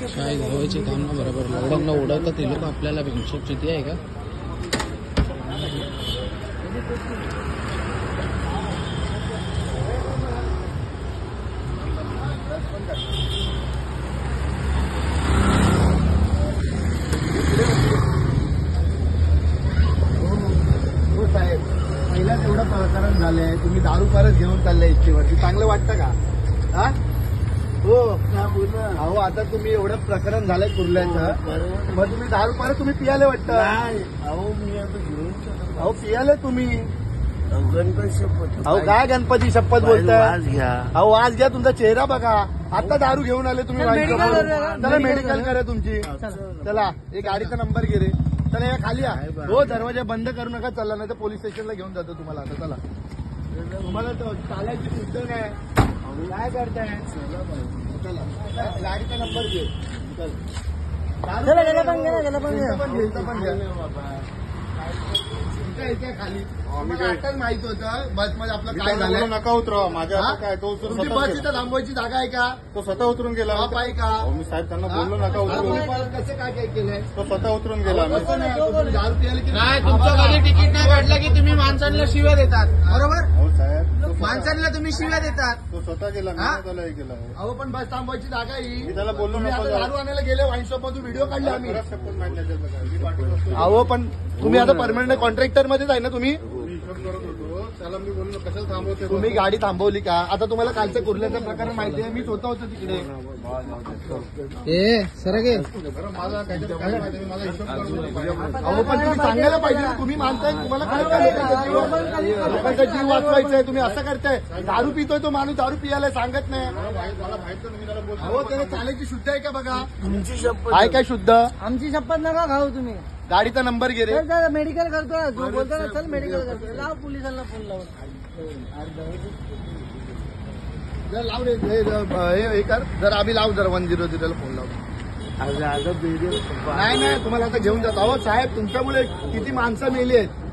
काय घावायचे काम ना बरोबर लवडांना उडवतात ते लोक आपल्याला भीमशोप किती आहे का पहिल्याच एवढं प्रकरण झालंय तुम्ही दारू परत घेऊन चाललाय इच्छेवरती चांगलं वाटतं का हा हो अहो आता तुम्ही एवढं प्रकरण झालंय कुर्ल्याचं मग तुम्ही दारू परत तुम्ही पियाले वाटतं अहो मी आता घेऊन अहो पियाले तुम्ही गणपती शपथ अहो काय गणपती शपथ बोलताय अहो आज घ्या तुमचा चेहरा बघा आता दारू घेऊन आले तुम्ही चला मेडिकल करा तुमची चला एक गाडीचा नंबर घे रे चला या खाली या हो दरवाजा बंद करू नका चला नाही तर पोलीस स्टेशनला घेऊन जातो तुम्हाला आता चला तुम्हाला चालायची सुद्धा नाही काय करताय चला गाडीचा नंबर घे खाली आताच माहित होतं बस मध्ये आपलं काय झालं नका उतरवा माझ्या काय तो तुमची बस इथं थांबवायची जागा आहे का तो स्वतः उतरून गेला आहे का मी साहेब त्यांना बोललो नका उतरू कसं काय काय केलंय तो स्वतः उतरून गेला दारू प्यायला की नाही तुमच्या कधी तिकीट नाही काढलं की तुम्ही माणसांना शिव्या देतात बरोबर हो साहेब माणसांना तुम्ही शिव्या देतात तो स्वतः गेला त्याला गेला अहो पण बस थांबवायची जागा ही त्याला बोललो दारू आणायला गेले वाईन शॉप मधून व्हिडिओ काढले आम्ही अहो पण तुम्ही आता परमनंट कॉन्ट्रॅक्टर मध्येच आहे ना तुम्ही त्याला मी बोललो कशाला थांबवते तुम्ही गाडी थांबवली का आता तुम्हाला कालच्या कुर्ल्याचं प्रकरण माहिती आहे मी स्वतः होतो तिकडे अहो पण तुम्ही सांगायला पाहिजे ना तुम्ही मानताय तुम्हाला काय लोकांचा जीव वाचवायचा आहे तुम्ही असं करताय दारू पितोय तो माणूस दारू पियाला सांगत नाही हो त्याला चालायची शुद्ध आहे का बघा तुमची शपथ आहे काय शुद्ध आमची शपथ नका खाऊ तुम्ही गाडीचा नंबर घे रे मेडिकल करतो जो बोलतो ना चल मेडिकल करतो लाव पोलिसांना फोन लावून जर लाव रे हे कर जर आम्ही लाव जर 100 ला फोन लाव नाही तुम्हाला आता घेऊन जातो अहो साहेब तुमच्यामुळे किती माणसं मेली आहेत